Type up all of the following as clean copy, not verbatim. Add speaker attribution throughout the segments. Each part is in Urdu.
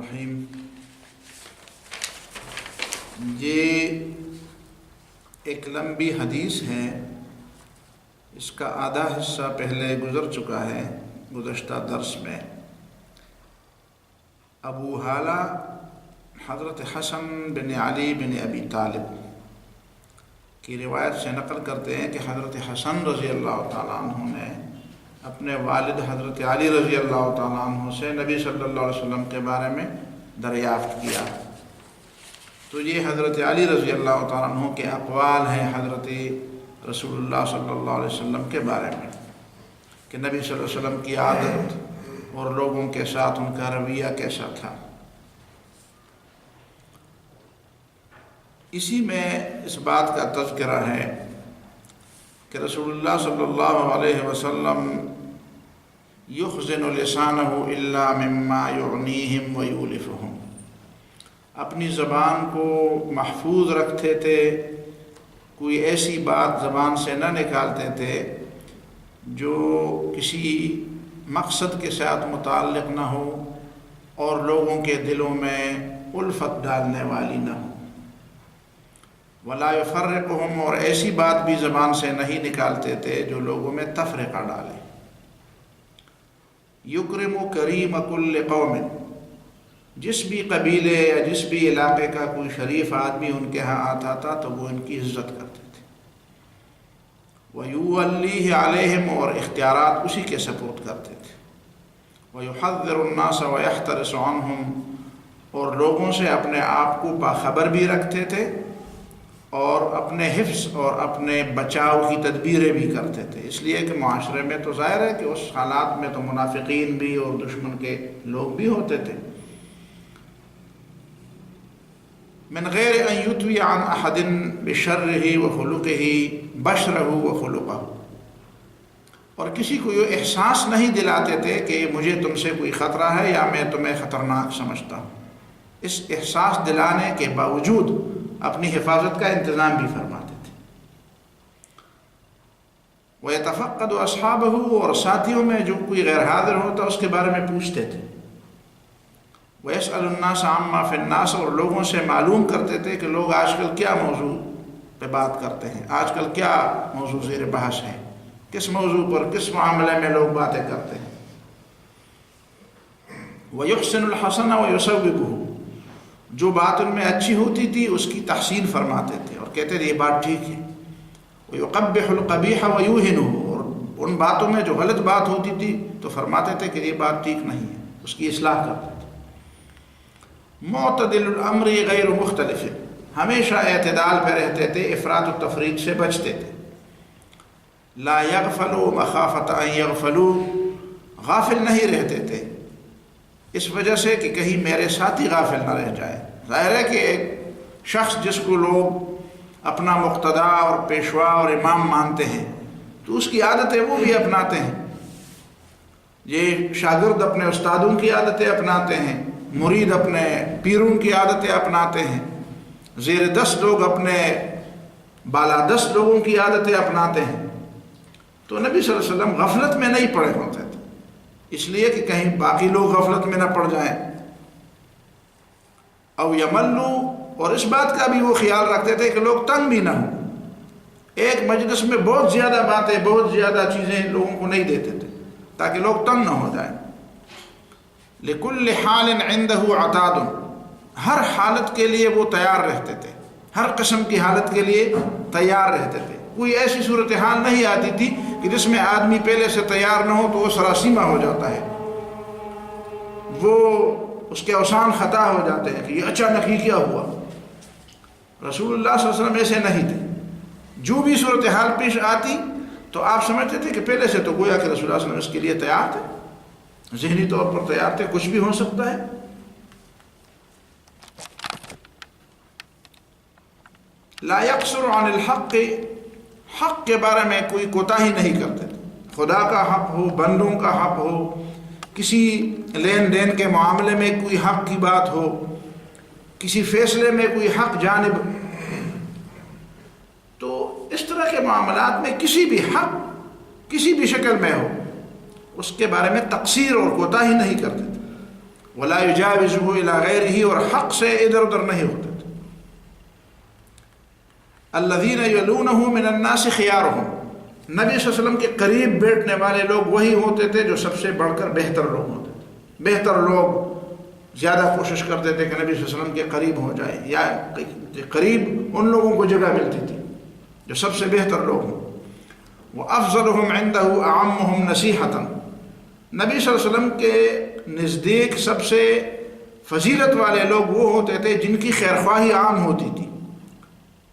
Speaker 1: الرحیم۔ یہ ایک لمبی حدیث ہے، اس کا آدھا حصہ پہلے گزر چکا ہے گزشتہ درس میں۔ ابو ہالہ حضرت حسن بن علی بن ابی طالب کی روایت سے نقل کرتے ہیں کہ حضرت حسن رضی اللہ تعالیٰ عنہ نے اپنے والد حضرت علی رضی اللہ تعالیٰ عنہ سے نبی صلی اللہ علیہ وسلم کے بارے میں دریافت کیا، تو یہ حضرت علی رضی اللہ تعالیٰ عنہ کے اقوال ہیں حضرت رسول اللہ صلی اللہ علیہ وسلم کے بارے میں کہ نبی صلی اللہ علیہ وسلم کی عادت اور لوگوں کے ساتھ ان کا رویہ کیسا تھا۔ اسی میں اس بات کا تذکرہ ہے کہ رسول اللہ صلی اللہ علیہ وسلم یخزن لسانہ الا مما یعنیہم ویولفہم، اپنی زبان کو محفوظ رکھتے تھے، کوئی ایسی بات زبان سے نہ نکالتے تھے جو کسی مقصد کے ساتھ متعلق نہ ہو اور لوگوں کے دلوں میں الفت ڈالنے والی نہ ہو۔ ولا یفرقہم، اور ایسی بات بھی زبان سے نہیں نکالتے تھے جو لوگوں میں تفرقہ ڈالے۔ یکرم کریم کل قوم، جس بھی قبیلے یا جس بھی علاقے کا کوئی شریف آدمی ان کے ہاں آتا تھا تو وہ ان کی عزت کرتے تھے۔ وَيُوَلِّيهِ عَلَيْهِمْ، اور اختیارات اسی کے سپورٹ کرتے تھے۔ وَيُحَذِّرُ النَّاسَ وَيَحْتَرِسُ عَنْهُمْ، اور لوگوں سے اپنے آپ کو باخبر بھی رکھتے تھے اور اپنے حفظ اور اپنے بچاؤ کی تدبیریں بھی کرتے تھے، اس لیے کہ معاشرے میں تو ظاہر ہے کہ اس حالات میں تو منافقین بھی اور دشمن کے لوگ بھی ہوتے تھے۔ من غیر ان یتوی عن احد بشرہ وخلقہ بشرہ وخلقہ، اور کسی کو یہ احساس نہیں دلاتے تھے کہ مجھے تم سے کوئی خطرہ ہے یا میں تمہیں خطرناک سمجھتا ہوں، اس احساس دلانے کے باوجود اپنی حفاظت کا انتظام بھی فرماتے تھے۔ وَيَتَفَقَّدُ أَصْحَابَهُ، اور ساتھیوں میں جو کوئی غیر حاضر ہوتا اس کے بارے میں پوچھتے تھے۔ وَيَسْأَلُ النَّاسَ عَمَّا فِي النَّاسِ، اور لوگوں سے معلوم کرتے تھے کہ لوگ آج کل کیا موضوع پہ بات کرتے ہیں، آج کل کیا موضوع زیر بحث ہے، کس موضوع پر کس معاملے میں لوگ باتیں کرتے ہیں۔ وَيُحْسِنُ الْحَسَنَ وَيُصَوِّبُهُ، جو بات ان میں اچھی ہوتی تھی اس کی تحسین فرماتے تھے اور کہتے تھے یہ بات ٹھیک ہے۔ وَيُقَبِّحُ الْقَبِيحَ وَيُوهِنُهُ، اور ان باتوں میں جو غلط بات ہوتی تھی تو فرماتے تھے کہ یہ بات ٹھیک نہیں ہے، اس کی اصلاح کرتے تھے۔ معتدل الامر غیر مختلف، ہمیشہ اعتدال پہ رہتے تھے، افراط و تفریط سے بچتے تھے۔ لا یغفلوا مخافۃ ان یغفلوا، غافل نہیں رہتے تھے اس وجہ سے کہ کہیں میرے ساتھی غافل نہ رہ جائے۔ ظاہر ہے کہ ایک شخص جس کو لوگ اپنا مقتدا اور پیشوا اور امام مانتے ہیں تو اس کی عادتیں وہ بھی اپناتے ہیں، یہ شاگرد اپنے استادوں کی عادتیں اپناتے ہیں، مرید اپنے پیروں کی عادتیں اپناتے ہیں، زیر دست لوگ اپنے بالادست لوگوں کی عادتیں اپناتے ہیں۔ تو نبی صلی اللہ علیہ وسلم غفلت میں نہیں پڑے ہوتے تھے، اس لیے کہ کہیں باقی لوگ غفلت میں نہ پڑ جائیں۔ او یملو، اور اس بات کا بھی وہ خیال رکھتے تھے کہ لوگ تنگ بھی نہ ہوں، ایک مجلس میں بہت زیادہ باتیں بہت زیادہ چیزیں لوگوں کو نہیں دیتے تھے تاکہ لوگ تنگ نہ ہو جائیں۔ لکل حال عنده عتاد، ہر حالت کے لیے وہ تیار رہتے تھے، ہر قسم کی حالت کے لیے تیار رہتے تھے۔ کوئی ایسی صورتحال نہیں آتی تھی کہ جس میں آدمی پہلے سے تیار نہ ہو تو وہ سراسیمہ ہو جاتا ہے، وہ اس کے اوسان خطا ہو جاتے ہیں کہ یہ اچانک ہی کیا ہوا۔ رسول اللہ صلی اللہ علیہ وسلم ایسے نہیں تھے، جو بھی صورتحال پیش آتی تو آپ سمجھتے تھے کہ پہلے سے تو گویا کہ رسول اللہ صلی اللہ علیہ وسلم اس کے لیے تیار تھے، ذہنی طور پر تیار تھے، کچھ بھی ہو سکتا ہے۔ لا یقصر عن الحق، حق کے بارے میں کوئی کوتاہی نہیں کرتے تھے، خدا کا حق ہو، بندوں کا حق ہو، کسی لین دین کے معاملے میں کوئی حق کی بات ہو، کسی فیصلے میں کوئی حق جانب، تو اس طرح کے معاملات میں کسی بھی حق کسی بھی شکل میں ہو اس کے بارے میں تقصیر اور کوتاہی نہیں کرتے تھے۔ ولا یجاوزہ الی غیرہ، اور حق سے ادھر ادھر نہیں ہوتے تھے. الذین یلونہ من الناس خیارہم، نبی صلی اللہ علیہ وسلم کے قریب بیٹھنے والے لوگ وہی ہوتے تھے جو سب سے بڑھ کر بہتر لوگ ہوتے تھے. بہتر لوگ زیادہ کوشش کرتے تھے کہ نبی صلی اللہ علیہ وسلم کے قریب ہو جائے، یا قریب ان لوگوں کو جگہ ملتی تھی جو سب سے بہتر لوگ ہوں. وَأَفْضَلُهُمْ عِنْدَهُ أَعَمُّهُمْ نَصِيحَةً، نبی صلی اللہ علیہ وسلم کے نزدیک سب سے فضیلت والے لوگ وہ ہوتے تھے جن کی خیرخواہی عام ہوتی تھی،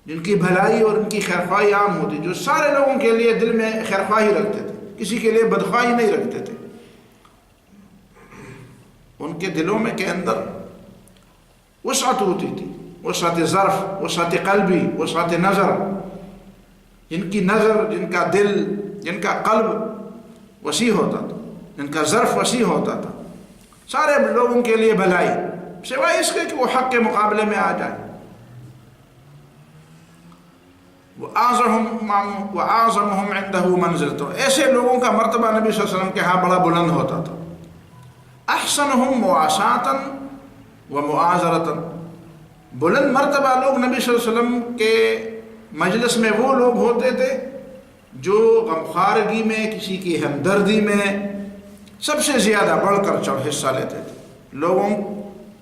Speaker 1: جن کی بھلائی اور ان کی خیرخواہی عام ہوتی، جو سارے لوگوں کے لیے دل میں خیرخواہی رکھتے تھے، کسی کے لیے بدخواہی نہیں رکھتے تھے. ان کے دلوں میں کے اندر وسعت ہوتی تھی، وسعت ظرف، وسعت قلبی، وسعت نظر. جن کی نظر، جن کا دل، جن کا قلب وسیع ہوتا تھا، جن کا ظرف وسیع ہوتا تھا، سارے لوگوں کے لیے بھلائی، سوائے اس کے کہ وہ حق کے مقابلے میں آ جائے. وَأَعْظَمُهُمْ عِنْدَهُ مَنْزِلَةً، ایسے لوگوں کا مرتبہ نبی صلی اللہ علیہ وسلم کے ہاں بڑا بلند ہوتا تھا. احسنهم مواساة ومؤازرة، بلند مرتبہ لوگ نبی صلی اللہ علیہ وسلم کے مجلس میں وہ لوگ ہوتے تھے جو غمخوارگی میں، کسی کی ہمدردی میں سب سے زیادہ بڑھ کر حصہ لیتے تھے. لوگوں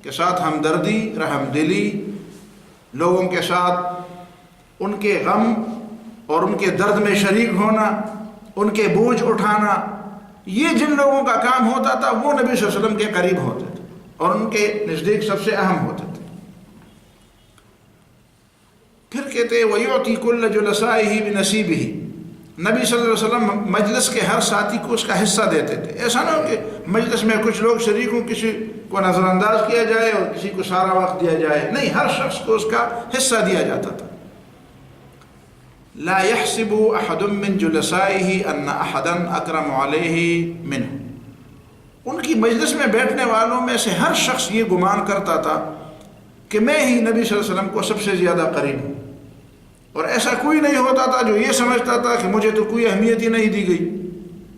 Speaker 1: کے ساتھ ہمدردی، رحم دلی، لوگوں کے ساتھ ان کے غم اور ان کے درد میں شریک ہونا، ان کے بوجھ اٹھانا، یہ جن لوگوں کا کام ہوتا تھا وہ نبی صلی اللہ علیہ وسلم کے قریب ہوتے تھے اور ان کے نزدیک سب سے اہم ہوتے تھے. پھر کہتے ہیں وَيُعْطِي كُلَّ جُلَسَائِهِ بِنَصِيبِهِ، نبی صلی اللہ علیہ وسلم مجلس کے ہر ساتھی کو اس کا حصہ دیتے تھے. ایسا نہ ہو کہ مجلس میں کچھ لوگ شریک ہوں، کسی کو نظر انداز کیا جائے اور کسی کو سارا وقت دیا جائے، نہیں، ہر شخص کو اس کا حصہ دیا جاتا تھا. لا يحسب احد من جلسائه ان احدا اکرم علیہ منه، ان کی مجلس میں بیٹھنے والوں میں سے ہر شخص یہ گمان کرتا تھا کہ میں ہی نبی صلی اللہ علیہ وسلم کو سب سے زیادہ قریب ہوں، اور ایسا کوئی نہیں ہوتا تھا جو یہ سمجھتا تھا کہ مجھے تو کوئی اہمیت ہی نہیں دی گئی،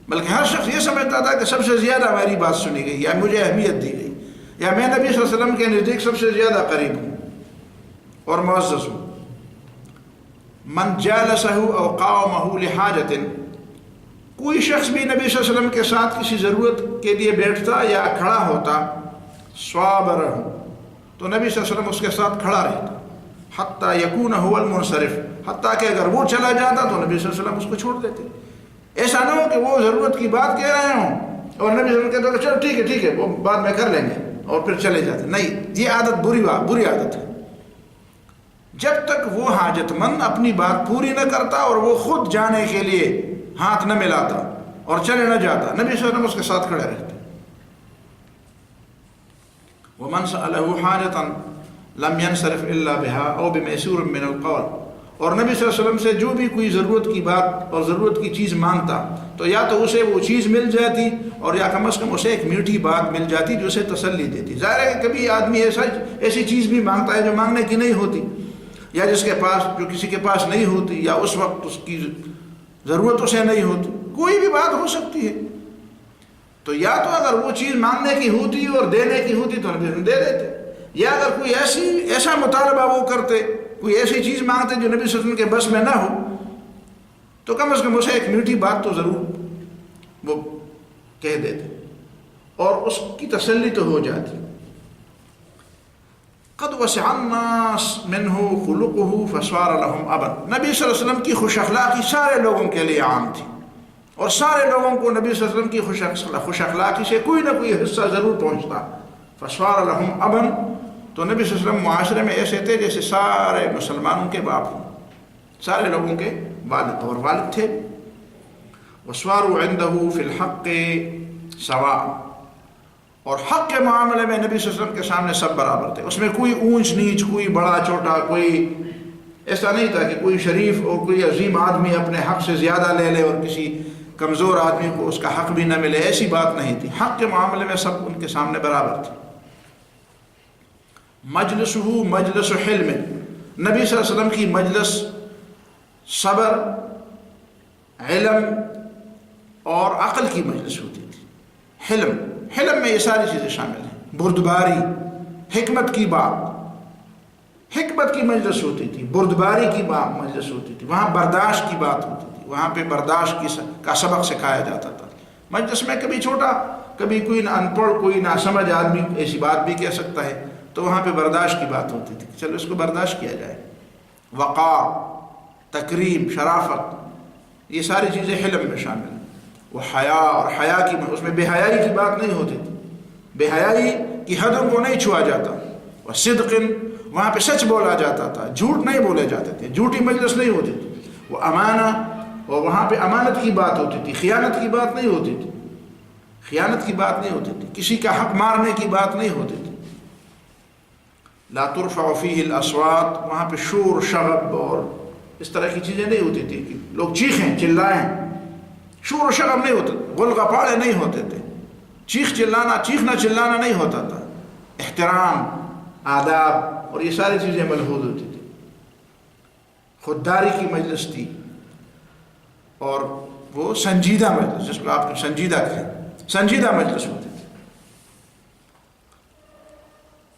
Speaker 1: بلکہ ہر شخص یہ سمجھتا تھا کہ سب سے زیادہ ہماری بات سنی گئی، یا مجھے اہمیت دی گئی، یا میں نبی صلی اللہ علیہ وسلم کے نزدیک سب سے زیادہ قریب ہوں اور معزز ہوں. من جالسہ او قامہ لحاجت، کوئی شخص بھی نبی صلی اللہ علیہ وسلم کے ساتھ کسی ضرورت کے لیے بیٹھتا یا کھڑا ہوتا، صابرہ، تو نبی صلی اللہ علیہ وسلم اس کے ساتھ کھڑا رہتا، حتیٰ یکون هو المنصرف، حتیٰ کہ اگر وہ چلا جاتا تو نبی صلی اللہ علیہ وسلم اس کو چھوڑ دیتے. ایسا نہ ہو کہ وہ ضرورت کی بات کہہ رہے ہوں اور نبی صلی اللہ علیہ وسلم کہتے ہیں چلو ٹھیک ہے ٹھیک ہے وہ بعد میں کر لیں گے اور پھر چلے جاتے. نہیں، یہ عادت بری عادت ہے. جب تک وہ حاجت مند اپنی بات پوری نہ کرتا اور وہ خود جانے کے لیے ہاتھ نہ ملاتا اور چلے نہ جاتا، نبی صلی اللہ علیہ وسلم اس کے ساتھ کھڑے رہتے. وَمَنْ سَأَلَهُ حَاجَةً لَمْ يَنْصَرِفْ إِلَّا بِهَا أَوْ بِمَيْسُورٍ مِّنَ الْقَوْلِ، اور نبی صلی اللہ علیہ وسلم سے جو بھی کوئی ضرورت کی بات اور ضرورت کی چیز مانگتا تو یا تو اسے وہ چیز مل جاتی اور یا کم از کم اسے ایک میٹھی بات مل جاتی جو اسے تسلی دیتی. ظاہر ہے کہ کبھی آدمی ایسی چیز بھی مانگتا ہے جو مانگنے کی نہیں ہوتی، یا جس کے پاس، جو کسی کے پاس نہیں ہوتی، یا اس وقت اس کی ضرورت اسے نہیں ہوتی، کوئی بھی بات ہو سکتی ہے. تو یا تو اگر وہ چیز مانگنے کی ہوتی اور دینے کی ہوتی تو نبی دے دیتے، یا اگر کوئی ایسا مطالبہ وہ کرتے، کوئی ایسی چیز مانگتے جو نبی صلی اللہ علیہ وسلم کے بس میں نہ ہو، تو کم از کم اسے ایک میٹھی بات تو ضرور وہ کہہ دیتے اور اس کی تسلی تو ہو جاتی. قد وسع الناس منہ خلقہ فصار لهم ابا، نبی صلی اللہ علیہ وسلم کی خوش اخلاقی سارے لوگوں کے لیے عام تھی اور سارے لوگوں کو نبی صلی اللہ علیہ وسلم کی خوش اخلاقی سے کوئی نہ کوئی حصہ ضرور پہنچتا. فصار لهم ابا، تو نبی صلی اللہ علیہ وسلم معاشرے میں ایسے تھے جیسے سارے مسلمانوں کے باپ ہوں، سارے لوگوں کے والد اور والد تھے. وصاروا عنده فی الحق سواء، اور حق کے معاملے میں نبی صلی اللہ علیہ وسلم کے سامنے سب برابر تھے. اس میں کوئی اونچ نیچ، کوئی بڑا چھوٹا، کوئی ایسا نہیں تھا کہ کوئی شریف اور کوئی عظیم آدمی اپنے حق سے زیادہ لے لے اور کسی کمزور آدمی کو اس کا حق بھی نہ ملے، ایسی بات نہیں تھی. حق کے معاملے میں سب ان کے سامنے برابر تھے. مجلسہ مجلس حلم، نبی صلی اللہ علیہ وسلم کی مجلس صبر، علم اور عقل کی مجلس ہوتی تھی. حلم میں یہ ساری چیزیں شامل ہیں. بردباری، حکمت کی بات، حکمت کی مجلس ہوتی تھی، بردباری کی بات مجلس ہوتی تھی، وہاں برداشت کی بات ہوتی تھی، وہاں پہ برداشت کا سبق سکھایا جاتا تھا۔ مجلس میں کبھی چھوٹا، کبھی کوئی نہ ان پڑھ، کوئی نہ سمجھ آدمی ایسی بات بھی کہہ سکتا ہے، تو وہاں پہ برداشت کی بات ہوتی تھی، چلو اس کو برداشت کیا جائے۔ وقار، تکریم، شرافت، یہ ساری چیزیں حلم میں شامل ہیں۔ وہ حیا، اور حیا کی، اس میں بے حیائی کی بات نہیں ہوتی تھی، بے حیائی کی حدوں کو نہیں چھوا جاتا۔ وہ صدق، وہاں پہ سچ بولا جاتا تھا، جھوٹ نہیں بولے جاتے تھے، جھوٹی مجلس نہیں ہوتی تھی۔ وہ امانہ، اور وہاں پہ امانت کی بات ہوتی تھی، خیانت کی بات نہیں ہوتی تھی، خیانت کی بات نہیں ہوتی تھی، کسی کا حق مارنے کی بات نہیں ہوتی تھی۔ لا ترفع فیہ الاصوات، وہاں پہ شور شغب اور اس طرح کی چیزیں نہیں ہوتی تھی کہ لوگ چیخیں چلائیں، شور و شغب نہیں ہوتا، غلغپاڑے نہیں ہوتے تھے، چیخنا چلانا نہیں ہوتا تھا، احترام، آداب اور یہ ساری چیزیں ملحوظ ہوتی تھی۔ خودداری کی مجلس تھی، اور وہ سنجیدہ مجلس، جس کو آپ سنجیدہ کہیں، سنجیدہ مجلس ہوتی تھی۔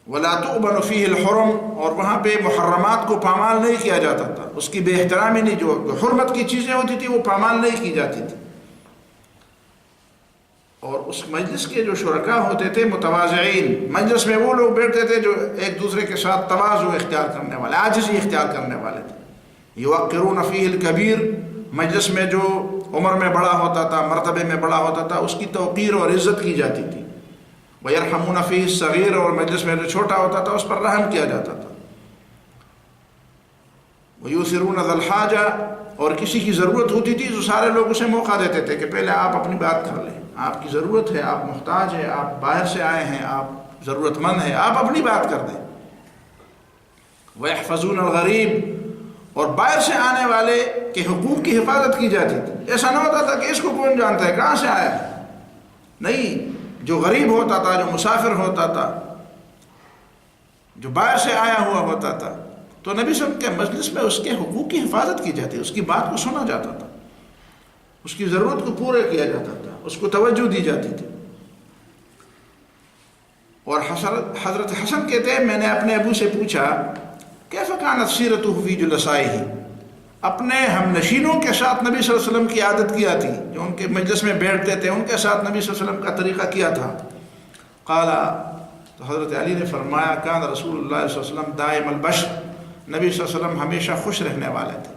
Speaker 1: ولا تؤبن فیہ الحرم، اور وہاں پہ محرمات کو پامال نہیں کیا جاتا تھا، اس کی بے احترامی نہیں، جو حرمت کی چیزیں ہوتی تھی وہ پامال نہیں کی جاتی تھی۔ اور اس مجلس کے جو شرکاء ہوتے تھے متواضعین، مجلس میں وہ لوگ بیٹھتے تھے جو ایک دوسرے کے ساتھ تواضع اختیار کرنے والے، عاجزی اختیار کرنے والے تھے۔ یوقرون فیہ الکبیر، مجلس میں جو عمر میں بڑا ہوتا تھا، مرتبے میں بڑا ہوتا تھا، اس کی توقیر اور عزت کی جاتی تھی۔ وَيَرْحَمُونَ فِيهِ الصَّغِيرَ، اور مجلس میں جو چھوٹا ہوتا تھا اس پر رحم کیا جاتا تھا۔ وَيُؤْثِرُونَ ذَا الْحَاجَةِ، اور کسی کی ضرورت ہوتی تھی تو سارے لوگ اسے موقع دیتے تھے کہ پہلے آپ اپنی بات کر لیں، آپ کی ضرورت ہے، آپ محتاج ہیں، آپ باہر سے آئے ہیں، آپ ضرورت مند ہیں، آپ اپنی بات کر دیں۔ وَيَحْفَظُونَ الْغَرِيبَ، اور باہر سے آنے والے کے حقوق کی حفاظت کی جاتی تھی۔ ایسا نہ ہوتا تھا کہ اس کو کون جانتا ہے، کہاں سے آیا ہے، نہیں، جو غریب ہوتا تھا، جو مسافر ہوتا تھا، جو باہر سے آیا ہوا ہوتا تھا، تو نبی صلی اللہ علیہ وسلم کے مجلس میں اس کے حقوق کی حفاظت کی جاتی، اس کی بات کو سنا جاتا تھا، اس کی ضرورت کو پورا کیا جاتا تھا، اس کو توجہ دی جاتی تھی۔ اور حضرت حسن کہتے ہیں میں نے اپنے ابو سے پوچھا کیف کانت سیرتہ فی جلسائہ، اپنے ہم نشینوں کے ساتھ نبی صلی اللہ علیہ وسلم کی عادت کیا تھی، جو ان کے مجلس میں بیٹھتے تھے ان کے ساتھ نبی صلی اللہ علیہ وسلم کا طریقہ کیا تھا۔ قال، تو حضرت علی نے فرمایا کان رسول اللہ صلی اللہ علیہ وسلم دائم البشر، نبی صلی اللہ علیہ وسلم ہمیشہ خوش رہنے والے تھے،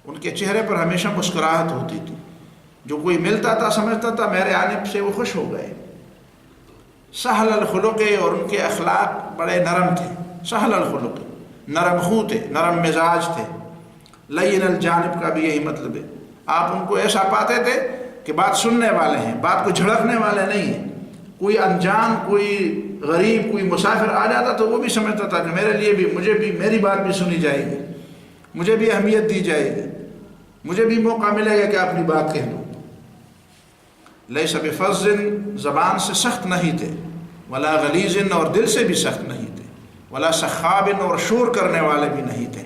Speaker 1: ان کے چہرے پر ہمیشہ مسکراہٹ ہوتی تھی، جو کوئی ملتا تھا سمجھتا تھا میرے آنے سے وہ خوش ہو گئے۔ سہل الخلق، اور ان کے اخلاق بڑے نرم تھے، سہل الخلق، نرم خو تھے، نرم مزاج تھے۔ لین الجانب کا بھی یہی مطلب ہے، آپ ان کو ایسا پاتے تھے کہ بات سننے والے ہیں، بات کو جھڑکنے والے نہیں ہیں۔ کوئی انجان، کوئی غریب، کوئی مسافر آ جاتا تو وہ بھی سمجھتا تھا کہ میرے لیے بھی، مجھے بھی میری بات بھی سنی جائے گی، مجھے بھی اہمیت دی جائے گی، مجھے بھی موقع ملے گا کہ اپنی بات کہہ دوں۔ لیس بفظ، زبان سے سخت نہیں تھے، ولا غلیظ، اور دل سے بھی سخت نہیں تھے، ولا سخاب، اور شور کرنے والے بھی نہیں تھے۔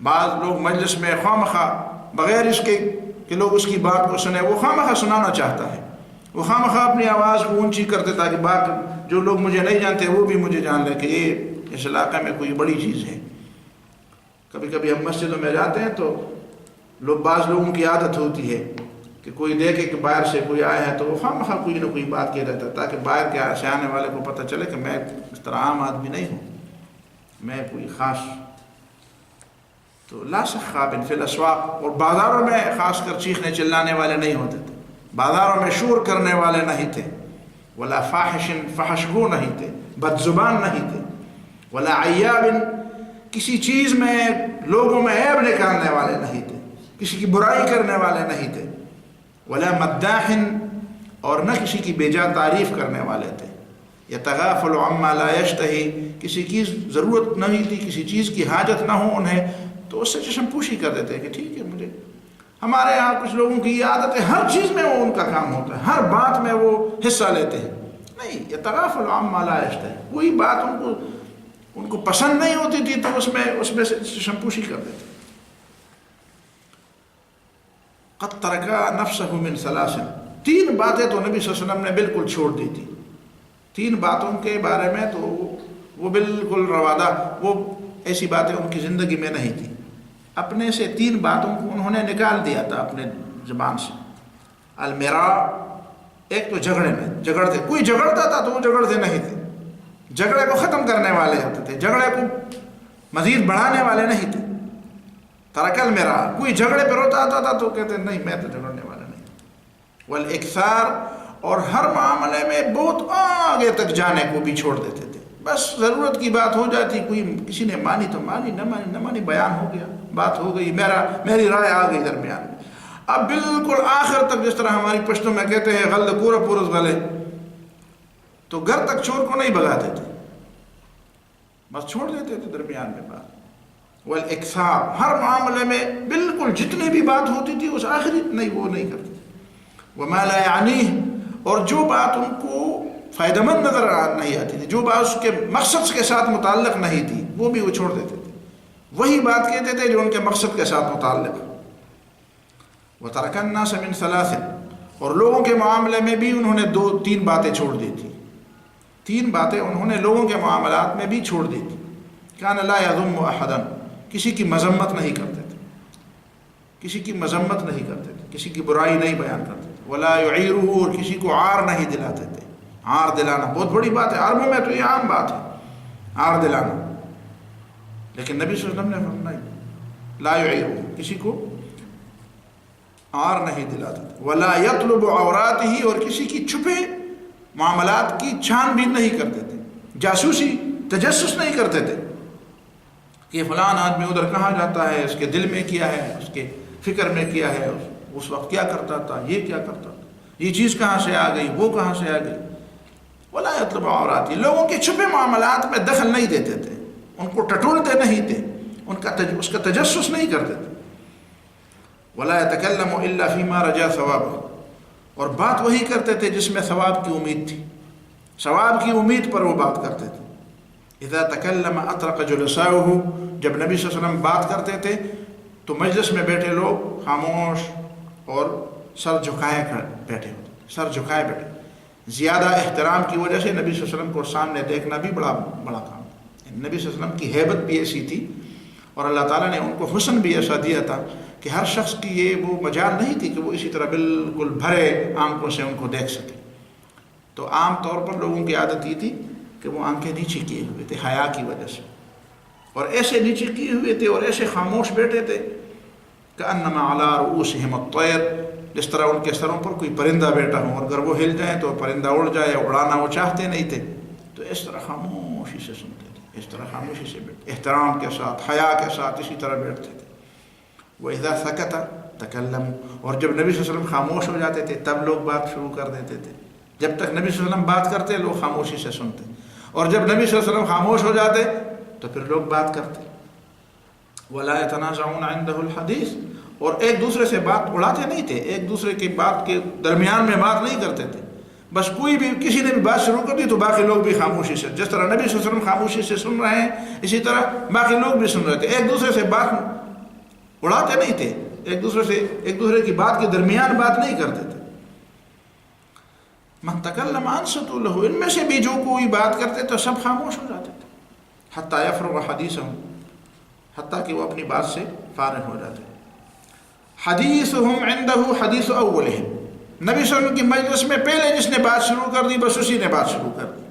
Speaker 1: بعض لوگ مجلس میں خواہ بغیر اس کے کہ لوگ اس کی بات کو سنیں، وہ خواہ سنانا چاہتا ہے، وہ خواہ اپنی آواز کو اونچی کرتے تاکہ بات جو لوگ مجھے نہیں جانتے وہ بھی مجھے جان لیں کہ یہ اس علاقے میں کوئی بڑی چیز ہے۔ کبھی کبھی ہم مسجدوں میں جاتے ہیں تو بعض لوگوں کی عادت ہوتی ہے کہ کوئی دیکھے کہ باہر سے کوئی آیا ہے تو وہ خواہ کوئی نہ کوئی بات کہہ دیتا ہے تاکہ باہر کے سے آنے والے کو پتہ چلے کہ میں اس طرح عام آدمی نہیں ہوں، میں کوئی خاص۔ تو لا سخاب فی الاسواق، اور بازاروں میں خاص کر چیخنے چلانے والے نہیں ہوتے تھے، بازاروں میں شور کرنے والے نہیں تھے۔ ولا فاحش، فحش گو نہیں تھے، بد زبان نہیں تھے۔ ولا عیاب، کسی چیز میں لوگوں میں عیب نکالنے والے نہیں تھے، کسی کی برائی کرنے والے نہیں تھے۔ ولا مداح، اور نہ کسی کی بے جا تعریف کرنے والے تھے۔ یتغافل عما لا یشتہی، کسی کی ضرورت نہیں تھی، کسی چیز کی حاجت نہ ہو انہیں تو اس سے چشم پوشی کر دیتے ہیں کہ ٹھیک ہے مجھے۔ ہمارے یہاں کچھ لوگوں کی یہ عادت ہے ہر چیز میں وہ ان کا کام ہوتا ہے، ہر بات میں وہ حصہ لیتے ہیں، نہیں، یتغافل عما لا یشتہی، کوئی بات ان کو پسند نہیں ہوتی تھی تو اس میں سے چشم پوشی کر دیتے۔ قد ترکا نفسہ من ثلاث، تین باتیں تو نبی صلی اللہ علیہ وسلم نے بالکل چھوڑ دی تھی، 3 باتوں کے بارے میں تو وہ بالکل روادہ، وہ ایسی باتیں ان کی زندگی میں نہیں تھی. اپنے سے 3 باتوں کو انہوں نے نکال دیا تھا اپنے زبان سے. المرا، ایک تو جھگڑے میں جھگڑتے، کوئی جھگڑتا تھا تو وہ جھگڑتے نہیں تھے، جھگڑے کو ختم کرنے والے ہوتے تھے، جھگڑے کو مزید بڑھانے والے نہیں تھے. ترک المرا، کوئی جھگڑے پہ روتا آتا تھا تو کہتے نہیں میں تو جھگڑنے والا نہیں. والاکثار، اور ہر معاملے میں بہت آگے تک جانے کو بھی چھوڑ دیتے تھے. بس ضرورت کی بات ہو جاتی، کوئی کسی نے مانی تو مانی، نہ مانی بیان ہو گیا، بات ہو گئی، میری رائے آ گئی درمیان میں. اب بالکل آخر تک، جس طرح ہماری پشتوں میں کہتے ہیں غل پورا پورس غلے، تو گھر تک چور کو نہیں بگاتے تھے، بس چھوڑ دیتے تھے درمیان میں بات. والاکثار، ہر معاملے میں بالکل جتنی بھی بات ہوتی تھی اس آخری نہیں، وہ نہیں کرتے تھے. وما لا یعنیہ، اور جو بات ان کو فائدہ مند نظر نہیں آتی تھی، جو بات اس کے مقصد کے ساتھ متعلق نہیں تھی، وہ بھی وہ چھوڑ دیتے تھے، وہی بات کہتے تھے جو ان کے مقصد کے ساتھ متعلق. وَتَرَكَ النَّاسَ مِنْ ثَلَاثٍ، اور لوگوں کے معاملے میں بھی انہوں نے 3 باتیں چھوڑ دی تھی. 3 باتیں انہوں نے لوگوں کے معاملات میں بھی چھوڑ دی تھی. كَانَ لَا يَذُمُّ أَحَدًا، کسی کی مذمت نہیں کرتے تھے، کسی کی مذمت نہیں کرتے تھے، کسی کی برائی نہیں بیان کرتے تھے. وَلَا يُعِيرُهُ، اور کسی کو عار نہیں دلاتے تھے. عار دلانا بہت بڑی بات ہے، عربوں میں تو یہ عام بات ہے عار دلانا، لیکن نبی صلی اللہ علیہ وسلم نے فرمایا لا يعيرُهُ، کسی کو عار نہیں دلاتے تھے. وَلَا يَطْلُبُ عَوْرَاتِهِ، اور کسی کی چھپے معاملات کی چھان بین نہیں کرتے تھے، جاسوسی تجسس نہیں کرتے تھے کہ فلان آدمی ادھر کہاں جاتا ہے، اس کے دل میں کیا ہے، اس کے فکر میں کیا ہے، اس وقت کیا کرتا تھا، یہ کیا کرتا تھا، یہ چیز کہاں سے آ گئی، وہ کہاں سے آ گئی. وَلَا يَطْلُبُ عَوْرَاتِهِ، لوگوں کے چھپے معاملات میں دخل نہیں دیتے تھے، ان کو ٹٹولتے نہیں تھے، اس کا تجسس نہیں کرتے تھے. وَلَا يَتَكَلَّمُ إِلَّا فِي مَا رَجَا ثَوَابَهُ، اور بات وہی کرتے تھے جس میں ثواب کی امید تھی، ثواب کی امید پر وہ بات کرتے تھے. اذا تکلم اطرق جلساؤه، جب نبی صلی اللہ علیہ وسلم بات کرتے تھے تو مجلس میں بیٹھے لوگ خاموش اور سر جھکائے بیٹھے ہوتے، سر جھکائے بیٹھے. زیادہ احترام کی وجہ سے نبی صلی اللہ علیہ وسلم کو سامنے دیکھنا بھی بڑا کام. نبی صلی اللہ علیہ وسلم کی ہیبت بھی ایسی تھی اور اللہ تعالیٰ نے ان کو حسن بھی ایسا دیا تھا کہ ہر شخص کی یہ وہ مجال نہیں تھی کہ وہ اسی طرح بالکل بھرے آنکھوں سے ان کو دیکھ سکے. تو عام طور پر لوگوں کی عادت یہ تھی کہ وہ آنکھیں نیچے کیے ہوئے تھے حیا کی وجہ سے، اور ایسے نیچے کیے ہوئے تھے اور ایسے خاموش بیٹھے تھے کأنما علی رؤوسہم الطیر، جس طرح ان کے سروں پر کوئی پرندہ بیٹھا ہو، اور اگر وہ ہل جائیں تو پرندہ اڑ جائے، اڑانا وہ چاہتے نہیں تھے. تو اس طرح خاموشی سے سنتے تھے، اس طرح خاموشی سے بیٹھتے، احترام کے ساتھ، حیا کے ساتھ اسی طرح بیٹھتے تھے. وَإِذَا سَكَتَ تَكَلَّمُوا، اور جب نبی صلی اللہ علیہ وسلم خاموش ہو جاتے تھے تب لوگ بات شروع کر دیتے تھے. جب تک نبی صلی اللہ علیہ وسلم بات کرتے لوگ خاموشی سے سنتے، اور جب نبی صلی اللہ علیہ وسلم خاموش ہو جاتے تو پھر لوگ بات کرتے. وَلَا يَتَنَازَعُونَ عِنْدَهُ الْحَدِيثِ، اور ایک دوسرے سے بات اڑاتے نہیں تھے، ایک دوسرے کی بات کے درمیان میں بات نہیں کرتے تھے. بس کوئی بھی کسی نے بھی بات شروع کر دی تو باقی لوگ بھی خاموشی سے، جس طرح نبی صلی اللہ علیہ وسلم خاموشی سے سن رہے ہیں اسی طرح باقی لوگ بھی سن رہے تھے. ایک دوسرے سے بات اڑاتے نہیں تھے، ایک دوسرے کی بات کے درمیان بات نہیں کرتے تھے. من تکلم انصتوا له، ان میں سے بھی جو کوئی بات کرتے تو سب خاموش ہو جاتے تھے. حتی یفرغ حدیثہم، حتیٰ کہ وہ اپنی بات سے فارغ ہو جاتے. حدیثہم عندہ حدیث اولہم، نبی صلی اللہ علیہ وسلم کی مجلس میں پہلے جس نے بات شروع کر دی بس اسی نے بات شروع کر دی.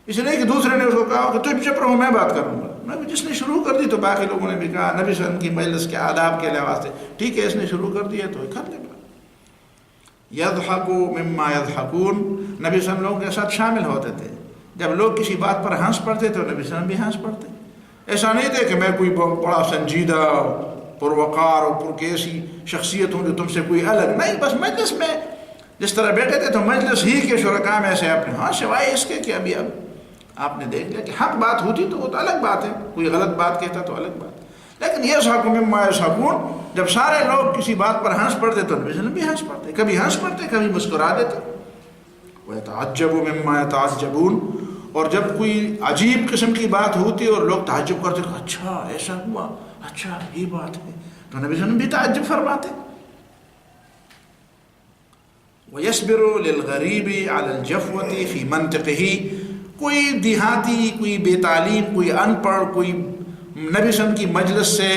Speaker 1: اس لیے کہ دوسرے نے اس کو کہا کہ تم چپ رہو میں بات کروں گا. نبی جس نے شروع کر دی تو باقی لوگوں نے بھی کہا نبی صلی اللہ علیہ وسلم کی مجلس کے آداب کے لحاظ سے ٹھیک ہے اس نے شروع کر دیا تو کر لے. یضحکوا مما یضحکون، نبی صلی اللہ علیہ وسلم لوگوں کے ساتھ شامل ہوتے تھے. جب لوگ کسی بات پر ہنس پڑتے تو نبی صلی اللہ علیہ وسلم بھی ہنس پڑتے. ایسا نہیں تھے کہ میں کوئی بڑا سنجیدہ پروقار اور پرکیسی شخصیت ہوں جو تم سے کوئی الگ نہیں، بس مجلس میں جس طرح بیٹھے تھے تو مجلس ہی کے شرکاء میں سے اپنے، ہاں سوائے اس کے کہ ابھی اب آپ نے دیکھ لیا کہ حق بات ہوتی تو وہ تو الگ بات ہے، کوئی غلط بات کہتا تو الگ بات. لیکن یضحکوا مما یضحکون، جب سارے لوگ کسی بات پر ہنس پڑتے تو نبی صلی اللہ علیہ وسلم بھی ہنس پڑتے، کبھی ہنس پڑتے کبھی مسکرا دیتے. وَيَتَعَجَّبُوا مِمَّا يَتَعَجَّبُونَ، اور جب کوئی عجیب قسم کی بات ہوتی اور لوگ تعجب کرتے کہ اچھا ایسا ہوا، اچھا یہ بات ہے، تو نبی صلی اللہ علیہ وسلم بھی تعجب فرماتے. وَيَصْبِرُ لِلْغَرِيبِ عَلَى الْجَفْوَةِ فِي مَنْطِقِهِ، کوئی دیہاتی، کوئی بے تعلیم، کوئی ان پڑھ، کوئی نبی صلی اللہ علیہ وسلم کی مجلس سے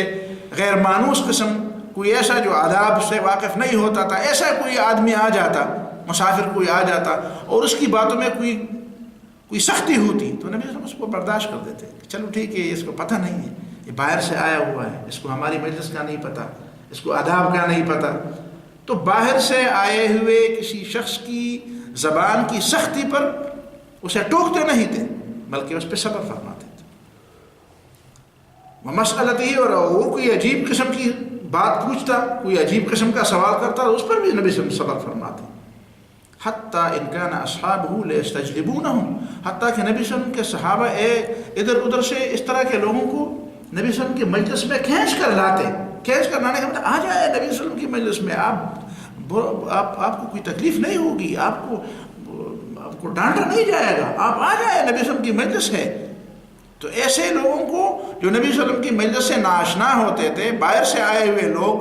Speaker 1: غیر مانوس قسم، کوئی ایسا جو آداب سے واقف نہیں ہوتا تھا، ایسا کوئی آدمی آ جاتا، مسافر کوئی آ جاتا اور اس کی باتوں میں کوئی سختی ہوتی تو نبی صلی اللہ علیہ وسلم اس کو برداشت کر دیتے کہ چلو ٹھیک ہے، اس کو پتہ نہیں ہے، یہ باہر سے آیا ہوا ہے، اس کو ہماری مجلس کا نہیں پتہ، اس کو آداب کا نہیں پتہ. تو باہر سے آئے ہوئے کسی شخص کی زبان کی سختی پر اسے ٹوکتے نہیں تھے، بلکہ اس پہ صبر فرماتے تھے. وہ مسئلہ ہی، اور وہ کوئی عجیب قسم کی بات پوچھتا، کوئی عجیب قسم کا سوال کرتا، اس پر بھی نبی صلی اللہ علیہ وسلم صبر فرماتے. حتیٰ ان کان اصحابہ لیستجلبونہم، حتیٰ کہ نبی صلی اللہ علیہ وسلم کے صحابہ ادھر ادھر سے اس طرح کے لوگوں کو نبی صلی اللہ علیہ وسلم کی مجلس میں کھینچ کر لاتے. کھینچ کر لانے کا مطلب آ جائے نبی صلی اللہ علیہ وسلم کی مجلس میں، آپ کو کوئی تکلیف نہیں ہوگی، آپ کو ڈانٹا نہیں جائے گا، آپ آ جائے، نبی صلی اللہ علیہ وسلم کی مجلس ہے. تو ایسے لوگوں کو جو نبی صلی اللہ علیہ وسلم کی مجلس سے ناآشنا ہوتے تھے، باہر سے آئے ہوئے لوگ،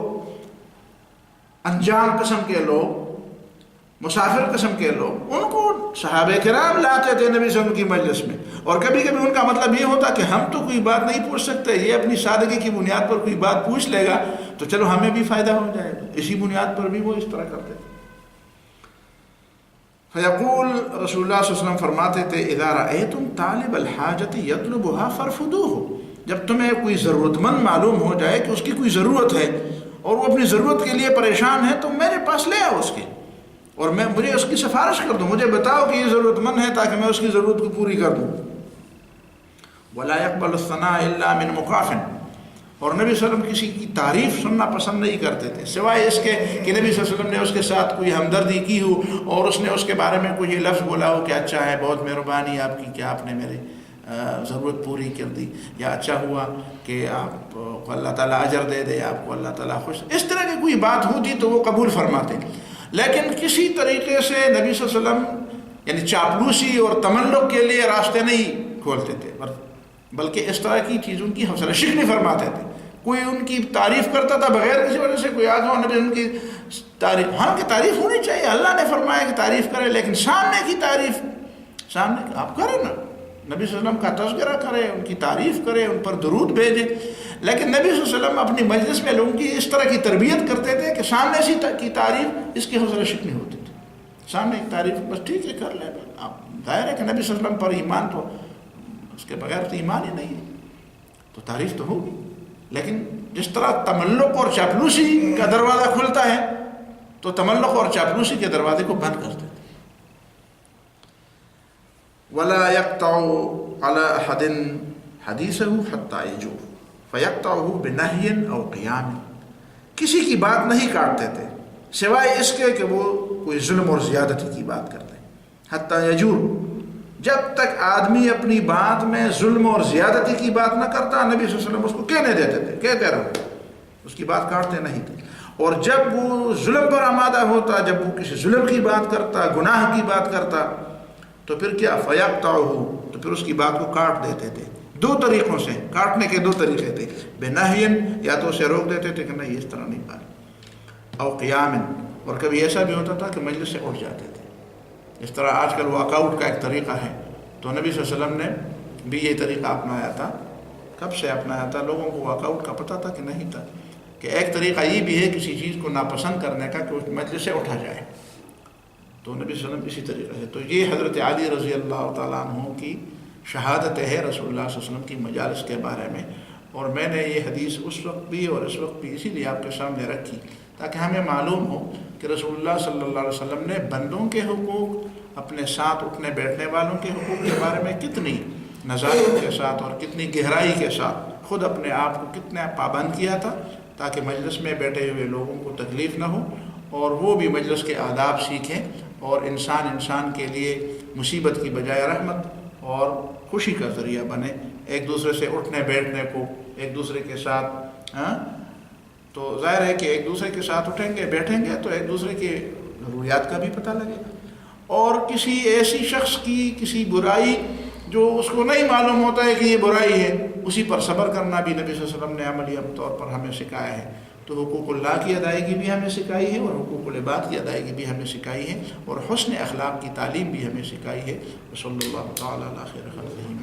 Speaker 1: انجان قسم کے لوگ، مسافر قسم کے لوگ، ان کو صحابہ کرام لاتے تھے نبی صلی اللہ علیہ وسلم کی مجلس میں. اور کبھی کبھی ان کا مطلب یہ ہوتا کہ ہم تو کوئی بات نہیں پوچھ سکتے، یہ اپنی سادگی کی بنیاد پر کوئی بات پوچھ لے گا تو چلو ہمیں بھی فائدہ ہو جائے گا. اسی بنیاد پر بھی وہ اس طرح کرتے تھے. فیقول رسول اللہ صلی اللہ علیہ وسلم فرماتے تھے اذا رأیتم طالب الحاجت یطلبها فرفضوه، جب تمہیں کوئی ضرورت مند معلوم ہو جائے کہ اس کی کوئی ضرورت ہے اور وہ اپنی ضرورت کے لیے پریشان ہے، تو میرے پاس لے آؤ اس کے، اور مجھے اس کی سفارش کر دو، مجھے بتاؤ کہ یہ ضرورت مند ہے تاکہ میں اس کی ضرورت کو پوری کر دوں. ولا يقبل الثناء الا من مكافٍ، اور نبی صلی اللہ علیہ وسلم کسی کی تعریف سننا پسند نہیں کرتے تھے سوائے اس کے کہ نبی صلی اللہ علیہ وسلم نے اس کے ساتھ کوئی ہمدردی کی ہو اور اس نے اس کے بارے میں کوئی لفظ بولا ہو کہ اچھا ہے، بہت مہربانی آپ کی کہ آپ نے میری ضرورت پوری کر دی، یا اچھا ہوا کہ آپ کو اللہ تعالیٰ اجر دے دے، آپ کو اللہ تعالیٰ خوش، اس طرح کی کوئی بات ہوتی تو وہ قبول فرماتے. لیکن کسی طریقے سے نبی صلی اللہ علیہ وسلم یعنی چاپلوسی اور تملق کے لیے راستے نہیں کھولتے تھے، بلکہ اس طرح کی چیزوں کی حوصلہ شکنی فرماتے تھے. کوئی ان کی تعریف کرتا تھا بغیر کسی وجہ سے، کوئی آگے نبی ان کی تعریف، ہاں کہ تعریف ہونی چاہیے، اللہ نے فرمایا کہ تعریف کرے، لیکن سامنے کی تعریف سامنے آپ کریں نا، نبی صلی اللہ علیہ وسلم کا تذکرہ کرے، ان کی تعریف کرے، ان پر درود بھیجے. لیکن نبی صلی اللہ علیہ وسلم اپنی مجلس میں لوگوں کی اس طرح کی تربیت کرتے تھے کہ سامنے سے کی تعریف اس کی حوصلہ شکنی ہوتی تھی. سامنے ایک تعریف بس ٹھیک ہے کر لیں، آپ ظاہر ہے کہ نبی صلی اللہ علیہ وسلم پر ایمان تو اس کے بغیر تو ایمان ہی نہیں ہے، تو تعریف تو ہوگی. لیکن جس طرح تملق اور چاپلوسی کا دروازہ کھلتا ہے تو تملق اور چاپلوسی کے دروازے کو بند کرتے تھے. ولا يقطع على احد حديثه حتى يجوع فيقطعه بنهي او قيام، کسی کی بات نہیں کاٹتے تھے سوائے اس کے کہ وہ کوئی ظلم اور زیادتی کی بات کرتے. حتی یجور، جب تک آدمی اپنی بات میں ظلم اور زیادتی کی بات نہ کرتا، نبی صلی اللہ علیہ وسلم اس کو کہنے دیتے تھے، کہتے رہو، اس کی بات کاٹتے نہیں تھے. اور جب وہ ظلم پر آمادہ ہوتا، جب وہ کسی ظلم کی بات کرتا، گناہ کی بات کرتا، تو پھر کیا فیقطعہ، تو پھر اس کی بات کو کاٹ دیتے تھے. دو طریقوں سے کاٹنے کے دو طریقے تھے، بنہین، یا تو اسے روک دیتے تھے کہ نہیں اس طرح نہیں بات، او قیام، اور کبھی ایسا بھی ہوتا تھا کہ مجلس سے اٹھ جاتے تھے. اس طرح آج کل واک آؤٹ کا ایک طریقہ ہے، تو نبی صلی اللہ علیہ وسلم نے بھی یہ طریقہ اپنایا تھا. کب سے اپنایا تھا؟ لوگوں کو واک آؤٹ کا پتہ تھا کہ نہیں تھا، کہ ایک طریقہ یہ بھی ہے کسی چیز کو ناپسند کرنے کا کہ اس مجلس سے اٹھا جائے. تو نبی صلی اللہ علیہ وسلم اسی طریقے سے، تو یہ حضرت علی رضی اللہ تعالیٰ عنہ کی شہادت ہے رسول اللہ صلی اللہ علیہ وسلم کی مجالس کے بارے میں. اور میں نے یہ حدیث اس وقت بھی اور اس وقت بھی اسی لیے آپ کے سامنے رکھی تاکہ ہمیں معلوم ہو کہ رسول اللہ صلی اللہ علیہ وسلم نے بندوں کے حقوق، اپنے ساتھ اٹھنے بیٹھنے والوں کے حقوق کے بارے میں کتنی نزاکت کے ساتھ اور کتنی گہرائی کے ساتھ خود اپنے آپ کو کتنا پابند کیا تھا، تاکہ مجلس میں بیٹھے ہوئے لوگوں کو تکلیف نہ ہو اور وہ بھی مجلس کے آداب سیکھیں، اور انسان کے لیے مصیبت کی بجائے رحمت اور خوشی کا ذریعہ بنے. ایک دوسرے سے اٹھنے بیٹھنے کو، ایک دوسرے کے ساتھ تو ظاہر ہے کہ ایک دوسرے کے ساتھ اٹھیں گے بیٹھیں گے تو ایک دوسرے کے ضروریات کا بھی پتہ لگے گا. اور کسی ایسی شخص کی کسی برائی جو اس کو نہیں معلوم ہوتا ہے کہ یہ برائی ہے، اسی پر صبر کرنا بھی نبی صلی اللہ علیہ وسلم نے عملی طور پر ہمیں سکھایا ہے. تو حقوق اللہ کی ادائیگی بھی ہمیں سکھائی ہے اور حقوق العباد کی ادائیگی بھی ہمیں سکھائی ہے اور حسن اخلاق کی تعلیم بھی ہمیں سکھائی ہے. صلی اللہ تعالیٰ علی خیر خلقہ.